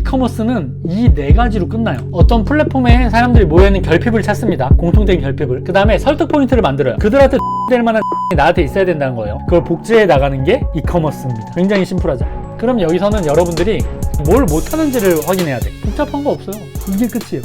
이커머스는 이 네 가지로 끝나요. 어떤 플랫폼에 사람들이 모여있는 결핍을 찾습니다. 공통된 결핍을. 그 다음에 설득 포인트를 만들어요. 그들한테 될 만한 나한테 있어야 된다는 거예요. 그걸 복제해 나가는 게 이커머스입니다. 굉장히 심플하죠. 그럼 여기서는 여러분들이 뭘 못하는지를 확인해야 돼. 복잡한 거 없어요. 이게 끝이에요.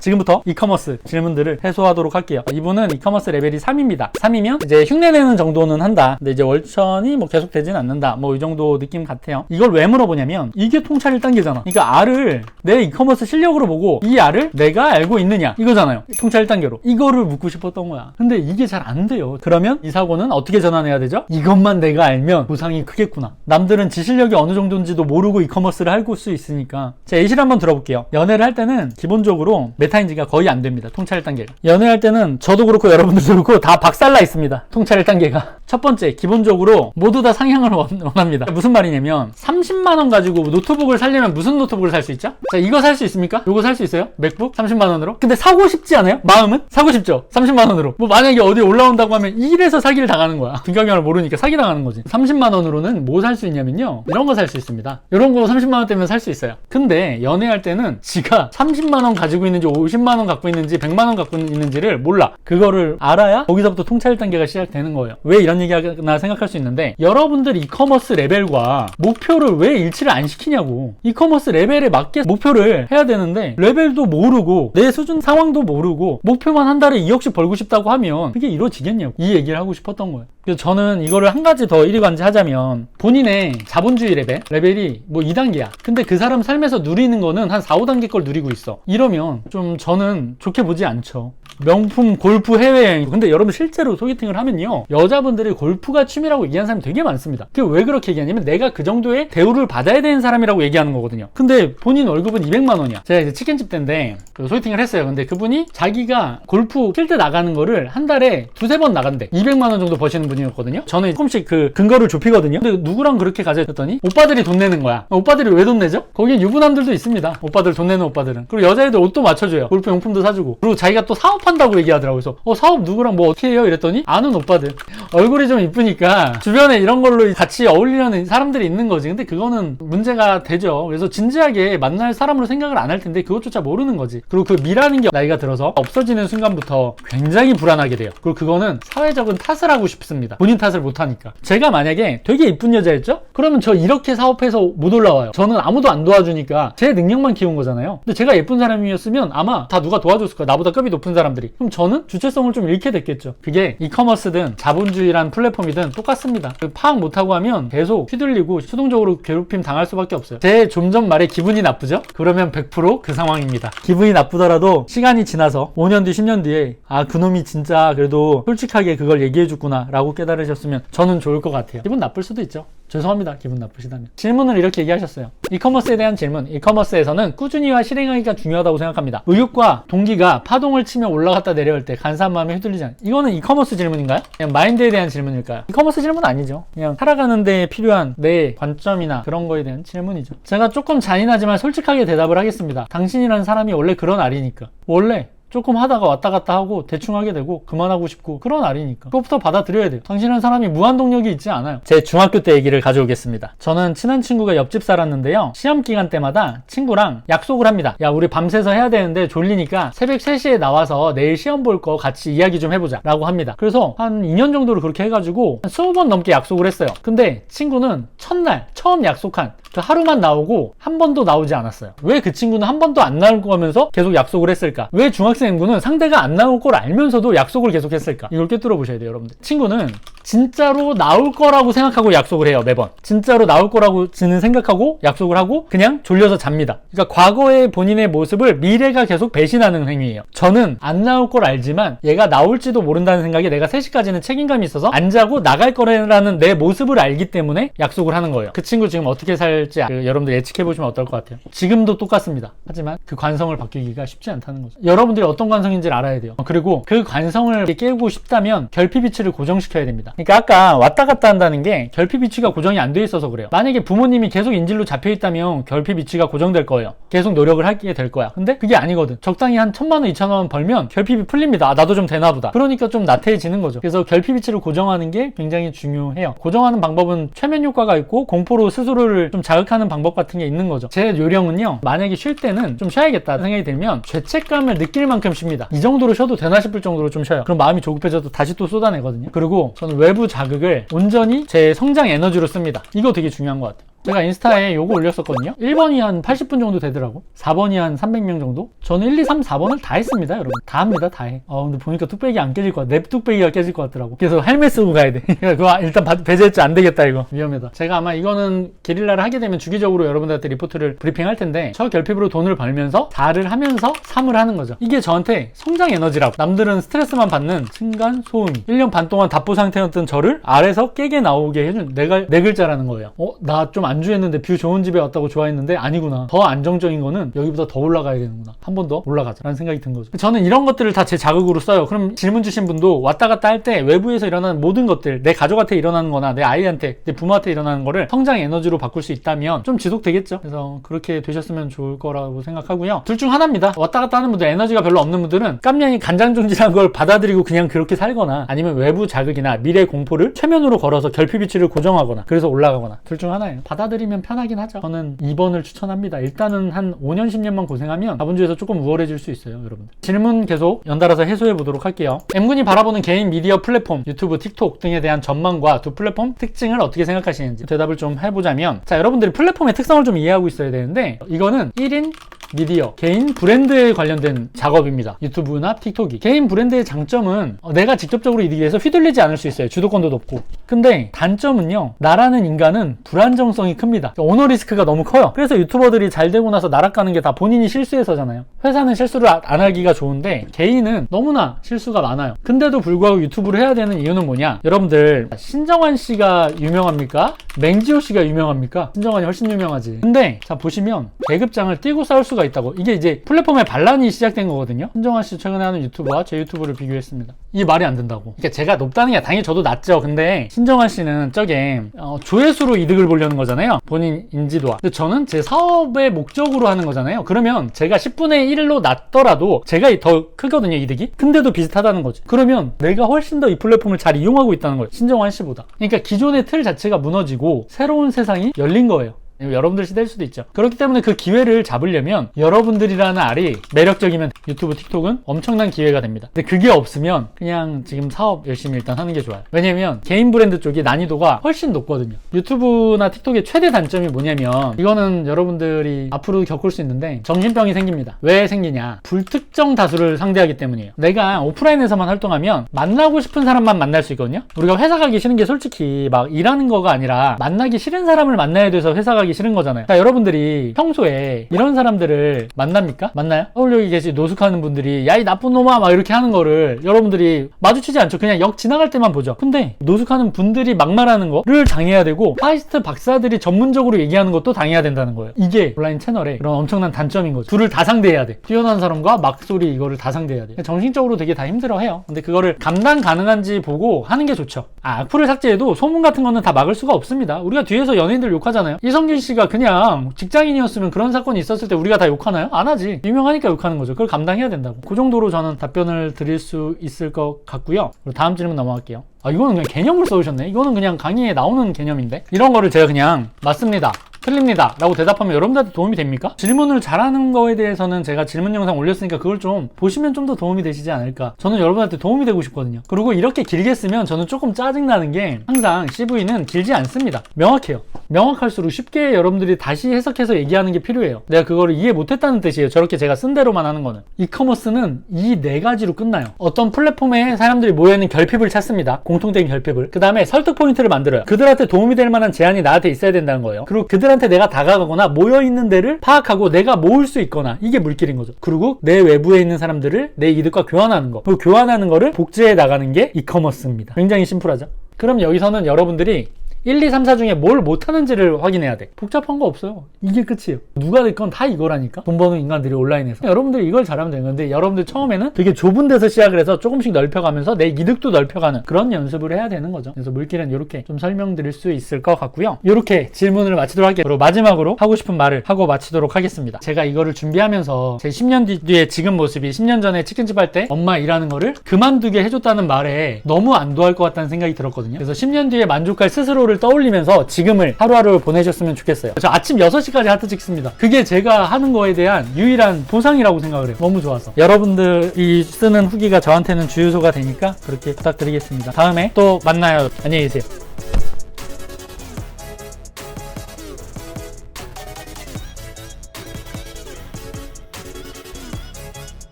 지금부터 이커머스 질문들을 해소하도록 할게요. 이분은 이커머스 레벨이 3입니다. 3이면 이제 흉내내는 정도는 한다. 근데 이제 월천이 뭐 계속 되진 않는다. 뭐 이 정도 느낌 같아요. 이걸 왜 물어보냐면 이게 통찰 1단계잖아. 그러니까 R을 내 이커머스 실력으로 보고 이 R을 내가 알고 있느냐 이거잖아요. 통찰 1단계로. 이거를 묻고 싶었던 거야. 근데 이게 잘 안 돼요. 그러면 이 사고는 어떻게 전환해야 되죠? 이것만 내가 알면 보상이 크겠구나. 남들은 지 실력이 어느 정도인지도 모르고 이커머스를 할 수 있으니까. 자, 예시를 한번 들어볼게요. 연애를 할 때는 기본적으로 메타인지가 거의 안 됩니다. 통찰 1단계가. 연애할 때는 저도 그렇고 여러분들도 그렇고 다 박살나 있습니다. 통찰 1단계가. 첫 번째, 기본적으로 모두 다 상향을 원합니다. 무슨 말이냐면 30만 원 가지고 노트북을 살려면 무슨 노트북을 살 수 있죠? 자, 이거 살 수 있습니까? 이거 살 수 있어요? 맥북? 30만 원으로? 근데 사고 싶지 않아요? 마음은? 사고 싶죠? 30만 원으로. 뭐 만약에 어디 올라온다고 하면 이래서 사기를 당하는 거야. 균가경을 모르니까 사기 당하는 거지. 30만 원으로는 뭐 살 수 있냐면요. 이런 거 살 수 있습니다. 이런 거 30만 원대면 살 수 있어요. 근데 연애할 때는 지가 30만 원 가지고 있는지 50만 원 갖고 있는지 100만 원 갖고 있는지를 몰라. 그거를 알아야 거기서부터 통찰 1단계가 시작되는 거예요. 왜 이런 얘기하나 생각할 수 있는데, 여러분들 이커머스 레벨과 목표를 왜 일치를 안 시키냐고. 이커머스 레벨에 맞게 목표를 해야 되는데 레벨도 모르고 내 수준 상황도 모르고 목표만 한 달에 2억씩 벌고 싶다고 하면 그게 이루어지겠냐고. 이 얘기를 하고 싶었던 거예요. 그래서 저는 이거를 한 가지 더 일관지하자면, 본인의 자본주의 레벨이 뭐 2단계야. 근데 그 사람 삶에서 누리는 거는 한 4, 5단계 걸 누리고 있어. 이러면 좀 저는 좋게 보지 않죠. 명품 골프 해외여행. 근데 여러분 실제로 소개팅을 하면요, 여자분들이 골프가 취미라고 얘기하는 사람이 되게 많습니다. 그게 왜 그렇게 얘기하냐면 내가 그 정도의 대우를 받아야 되는 사람이라고 얘기하는 거거든요. 근데 본인 월급은 200만 원이야. 제가 이제 치킨집 때인데 소개팅을 했어요. 근데 그분이 자기가 골프 필드 나가는 거를 한 달에 2-3번 나간대. 200만 원 정도 버시는 분이었거든요. 저는 조금씩 그 근거를 좁히거든요. 근데 누구랑 그렇게 가자 했더니 오빠들이 돈 내는 거야. 오빠들이 왜 돈 내죠? 거기엔 유부남들도 있습니다. 오빠들 돈 내는 오빠들은. 그리고 여자애들 옷도 맞춰줘요. 골프 용품도 사주고. 그리고 자기가 또 사업한다고 얘기하더라고요. 그래서 사업 누구랑 뭐 어떻게 해요? 이랬더니 아는 오빠들. 얼굴이 좀 이쁘니까 주변에 이런 걸로 같이 어울리려는 사람들이 있는 거지. 근데 그거는 문제가 되죠. 그래서 진지하게 만날 사람으로 생각을 안 할 텐데 그것조차 모르는 거지. 그리고 그 미라는 게 나이가 들어서 없어지는 순간부터 굉장히 불안하게 돼요. 그리고 그거는 사회적인 탓을 하고 싶습니다. 본인 탓을 못하니까. 제가 만약에 되게 이쁜 여자였죠? 그러면 저 이렇게 사업해서 못 올라와요. 저는 아무도 안 도와주니까 제 능력만 키운 거잖아요. 근데 제가 예쁜 사람이었으면 아마 다 누가 도와줬을 거야. 나보다 급이 높은 사람들이. 그럼 저는 주체성을 좀 잃게 됐겠죠. 그게 이커머스든 자본주의란 플랫폼이든 똑같습니다. 파악 못하고 하면 계속 휘둘리고 수동적으로 괴롭힘 당할 수밖에 없어요. 제 좀 전 말에 기분이 나쁘죠? 그러면 100% 그 상황입니다. 기분이 나쁘더라도 시간이 지나서 5년 뒤 10년 뒤에 아, 그놈이 진짜 그래도 솔직하게 그걸 얘기해줬구나 라고 깨달으셨으면 저는 좋을 것 같아요. 기분 나쁠 수도 있죠. 죄송합니다. 기분 나쁘시다면. 질문을 이렇게 얘기하셨어요. 이커머스에 대한 질문. 이커머스에서는 꾸준히와 실행하기가 중요하다고 생각합니다. 의욕과 동기가 파동을 치며 올라갔다 내려올 때 간사한 마음에 휘둘리지 않아요. 이거는 이커머스 질문인가요? 그냥 마인드에 대한 질문일까요? 이커머스 질문 아니죠. 그냥 살아가는 데 필요한 내 관점이나 그런 거에 대한 질문이죠. 제가 조금 잔인하지만 솔직하게 대답을 하겠습니다. 당신이라는 사람이 원래 그런 알이니까. 원래 조금 하다가 왔다 갔다 하고 대충 하게 되고 그만하고 싶고 그런 알이니까 그것부터 받아들여야 돼요. 당신은 사람이 무한동력이 있지 않아요. 제 중학교 때 얘기를 가져오겠습니다. 저는 친한 친구가 옆집 살았는데요, 시험 기간 때마다 친구랑 약속을 합니다. 야, 우리 밤새서 해야 되는데 졸리니까 새벽 3시에 나와서 내일 시험 볼 거 같이 이야기 좀 해보자 라고 합니다. 그래서 한 2년 정도를 그렇게 해가지고 한 20번 넘게 약속을 했어요. 근데 친구는 첫날 처음 약속한 그 하루만 나오고 한 번도 나오지 않았어요. 왜 그 친구는 한 번도 안 나올 거면서 계속 약속을 했을까? 왜 중학생구는 상대가 안 나올 걸 알면서도 약속을 계속 했을까? 이걸 꿰뚫어 보셔야 돼요, 여러분들. 친구는 진짜로 나올 거라고 생각하고 약속을 해요. 매번 진짜로 나올 거라고 지는 생각하고 약속을 하고 그냥 졸려서 잡니다. 그러니까 과거의 본인의 모습을 미래가 계속 배신하는 행위예요. 저는 안 나올 걸 알지만 얘가 나올지도 모른다는 생각에 내가 3시까지는 책임감이 있어서 안 자고 나갈 거라는 내 모습을 알기 때문에 약속을 하는 거예요. 그 친구 지금 어떻게 살 될지 여러분들 예측해보시면 어떨 것 같아요. 지금도 똑같습니다. 하지만 그 관성을 바뀌기가 쉽지 않다는 거죠. 여러분들이 어떤 관성인지를 알아야 돼요. 그리고 그 관성을 깨우고 싶다면 결핍 위치를 고정시켜야 됩니다. 그러니까 아까 왔다 갔다 한다는 게 결핍 위치가 고정이 안 돼 있어서 그래요. 만약에 부모님이 계속 인질로 잡혀 있다면 결핍 위치가 고정될 거예요. 계속 노력을 하게 될 거야. 근데 그게 아니거든. 적당히 한 1,000만 원, 2,000만 원 벌면 결핍이 풀립니다. 아, 나도 좀 되나 보다. 그러니까 좀 나태해지는 거죠. 그래서 결핍 위치를 고정하는 게 굉장히 중요해요. 고정하는 방법은 최면 효과가 있고 공포로 스스로를 좀 자극하는 방법 같은 게 있는 거죠. 제 요령은요, 만약에 쉴 때는 좀 쉬어야겠다 생각이 들면 죄책감을 느낄 만큼 쉽니다. 이 정도로 쉬어도 되나 싶을 정도로 좀 쉬어요. 그럼 마음이 조급해져도 다시 또 쏟아내거든요. 그리고 저는 외부 자극을 온전히 제 성장 에너지로 씁니다. 이거 되게 중요한 것 같아요. 제가 인스타에 요거 올렸었거든요. 1번이 한 80분 정도 되더라고. 4번이 한 300명 정도. 저는 1, 2, 3, 4번을 다 했습니다, 여러분. 다 합니다, 다 해. 근데 보니까 뚝배기 안 깨질 것 같아. 내 뚝배기가 깨질 것 같더라고. 그래서 헬멧 쓰고 가야 돼. 그거 일단 배제했지. 안 되겠다, 이거. 위험하다. 제가 아마 이거는 게릴라를 하게 되면 주기적으로 여러분들한테 리포트를 브리핑 할 텐데, 저 결핍으로 돈을 벌면서 4를 하면서 3을 하는 거죠. 이게 저한테 성장 에너지라고. 남들은 스트레스만 받는 층간 소음이. 1년 반 동안 답보 상태였던 저를 아래서 깨게 나오게 해준 네 글자라는 거예요. 나 좀 안주했는데 뷰 좋은 집에 왔다고 좋아했는데 아니구나. 더 안정적인 거는 여기보다 더 올라가야 되는구나. 한 번 더 올라가자 라는 생각이 든 거죠. 저는 이런 것들을 다 제 자극으로 써요. 그럼 질문 주신 분도 왔다 갔다 할 때 외부에서 일어나는 모든 것들, 내 가족한테 일어나는 거나 내 아이한테, 내 부모한테 일어나는 거를 성장 에너지로 바꿀 수 있다면 좀 지속되겠죠. 그래서 그렇게 되셨으면 좋을 거라고 생각하고요. 둘 중 하나입니다. 왔다 갔다 하는 분들, 에너지가 별로 없는 분들은 깜냥이 간장종지란 걸 받아들이고 그냥 그렇게 살거나, 아니면 외부 자극이나 미래 공포를 최면으로 걸어서 결핍 위치를 고정하거나 그래서 올라가거나, 둘 중 하나예요. 받아들이면 편하긴 하죠. 저는 2번을 추천합니다. 일단은 한 5년 10년만 고생하면 자본주의에서 조금 우월해질 수 있어요, 여러분들. 질문 계속 연달아서 해소해 보도록 할게요. M군이 바라보는 개인 미디어 플랫폼, 유튜브, 틱톡 등에 대한 전망과 두 플랫폼 특징을 어떻게 생각하시는지 대답을 좀 해보자면, 자, 여러분들이 플랫폼의 특성을 좀 이해하고 있어야 되는데, 이거는 1인 미디어, 개인 브랜드에 관련된 작업입니다. 유튜브나 틱톡이. 개인 브랜드의 장점은 내가 직접적으로 이득이 돼서 휘둘리지 않을 수 있어요. 주도권도 높고. 근데 단점은요, 나라는 인간은 불안정성이 큽니다. 오너 리스크가 너무 커요. 그래서 유튜버들이 잘 되고 나서 나락가는 게 다 본인이 실수해서잖아요. 회사는 실수를 안 하기가 좋은데 개인은 너무나 실수가 많아요. 근데도 불구하고 유튜브를 해야 되는 이유는 뭐냐? 여러분들, 신정환 씨가 유명합니까? 맹지호 씨가 유명합니까? 신정환이 훨씬 유명하지. 근데 자, 보시면 계급장을 띄고 싸울 수가 있다고. 이게 이제 플랫폼의 반란이 시작된 거거든요. 신정환 씨 최근에 하는 유튜브와 제 유튜브를 비교했습니다. 이게 말이 안 된다고. 그러니까 제가 높다는 게 당연히 저도 낮죠. 근데 신정환 씨는 저게 조회수로 이득을 보려는 거잖아요. 본인 인지도와. 근데 저는 제 사업의 목적으로 하는 거잖아요. 그러면 제가 10분의 1로 낮더라도 제가 더 크거든요, 이득이. 근데도 비슷하다는 거지. 그러면 내가 훨씬 더 이 플랫폼을 잘 이용하고 있다는 거예요, 신정환 씨보다. 그러니까 기존의 틀 자체가 무너지고 새로운 세상이 열린 거예요. 여러분들 시대일 수도 있죠. 그렇기 때문에 그 기회를 잡으려면 여러분들이라는 알이 매력적이면 유튜브, 틱톡은 엄청난 기회가 됩니다. 근데 그게 없으면 그냥 지금 사업 열심히 일단 하는 게 좋아요. 왜냐면 개인 브랜드 쪽이 난이도가 훨씬 높거든요. 유튜브나 틱톡의 최대 단점이 뭐냐면, 이거는 여러분들이 앞으로 겪을 수 있는데 정신병이 생깁니다. 왜 생기냐? 불특정 다수를 상대하기 때문이에요. 내가 오프라인에서만 활동하면 만나고 싶은 사람만 만날 수 있거든요. 우리가 회사 가기 싫은 게 솔직히 막 일하는 거가 아니라 만나기 싫은 사람을 만나야 돼서 회사 가기 싫은 거잖아요. 자, 여러분들이 평소에 이런 사람들을 만납니까? 만나요? 서울 여기 계시 노숙하는 분들이 야, 이 나쁜 놈아 막 이렇게 하는 거를 여러분들이 마주치지 않죠. 그냥 역 지나갈 때만 보죠. 근데 노숙하는 분들이 막말하는 거를 당해야 되고, 카이스트 박사들이 전문적으로 얘기하는 것도 당해야 된다는 거예요. 이게 온라인 채널의 그런 엄청난 단점인 거죠. 둘을 다 상대해야 돼. 뛰어난 사람과 막소리, 이거를 다 상대해야 돼. 정신적으로 되게 다 힘들어해요. 근데 그거를 감당 가능한지 보고 하는 게 좋죠. 악플을 삭제해도 소문 같은 거는 다 막을 수가 없습니다. 우리가 뒤에서 연예인들 욕하잖아요. 이성균 씨가 그냥 직장인이었으면 그런 사건이 있었을 때 우리가 다 욕하나요? 안 하지. 유명하니까 욕하는 거죠. 그걸 감당해야 된다고. 그 정도로 저는 답변을 드릴 수 있을 것 같고요. 그리고 다음 질문 넘어갈게요. 이거는 그냥 개념을 써오셨네. 이거는 그냥 강의에 나오는 개념인데, 이런 거를 제가 그냥 맞습니다, 틀립니다 라고 대답하면 여러분들한테 도움이 됩니까? 질문을 잘하는 거에 대해서는 제가 질문 영상 올렸으니까 그걸 좀 보시면 좀 더 도움이 되시지 않을까. 저는 여러분한테 도움이 되고 싶거든요. 그리고 이렇게 길게 쓰면 저는 조금 짜증나는 게, 항상 CV는 길지 않습니다. 명확해요. 명확할수록 쉽게 여러분들이 다시 해석해서 얘기하는 게 필요해요. 내가 그거를 이해 못했다는 뜻이에요. 저렇게 제가 쓴 대로만 하는 거는. 이커머스는 이 4가지로 끝나요. 어떤 플랫폼에 사람들이 모여있는 결핍을 찾습니다. 공통된 결핍을. 그 다음에 설득 포인트를 만들어요. 그들한테 도움이 될 만한 제안이 나한테 있어야 된다는 거예요. 그리고 그들한테 내가 다가가거나 모여있는 데를 파악하고 내가 모을 수 있거나, 이게 물길인 거죠. 그리고 내 외부에 있는 사람들을 내 이득과 교환하는 거, 그 교환하는 거를 복제해 나가는 게 이커머스입니다. 굉장히 심플하죠. 그럼 여기서는 여러분들이 1, 2, 3, 4 중에 뭘 못하는지를 확인해야 돼. 복잡한 거 없어요. 이게 끝이에요. 누가 됐건 다 이거라니까. 돈 버는 인간들이 온라인에서. 여러분들이 이걸 잘하면 되는 건데, 여러분들 처음에는 되게 좁은 데서 시작을 해서 조금씩 넓혀가면서 내 이득도 넓혀가는 그런 연습을 해야 되는 거죠. 그래서 물길은 이렇게 좀 설명드릴 수 있을 것 같고요. 이렇게 질문을 마치도록 할게요. 그리고 마지막으로 하고 싶은 말을 하고 마치도록 하겠습니다. 제가 이거를 준비하면서 제 10년 뒤에 지금 모습이 10년 전에 치킨집 할 때 엄마 일하는 거를 그만두게 해줬다는 말에 너무 안도할 것 같다는 생각이 들었거든요. 그래서 10년 뒤에 만족할 스스로를 떠올리면서 지금을 하루하루 보내셨으면 좋겠어요. 저 아침 6시까지 하트 찍습니다. 그게 제가 하는 거에 대한 유일한 보상이라고 생각을 해요. 너무 좋아서. 여러분들이 쓰는 후기가 저한테는 주유소가 되니까 그렇게 부탁드리겠습니다. 다음에 또 만나요. 안녕히 계세요.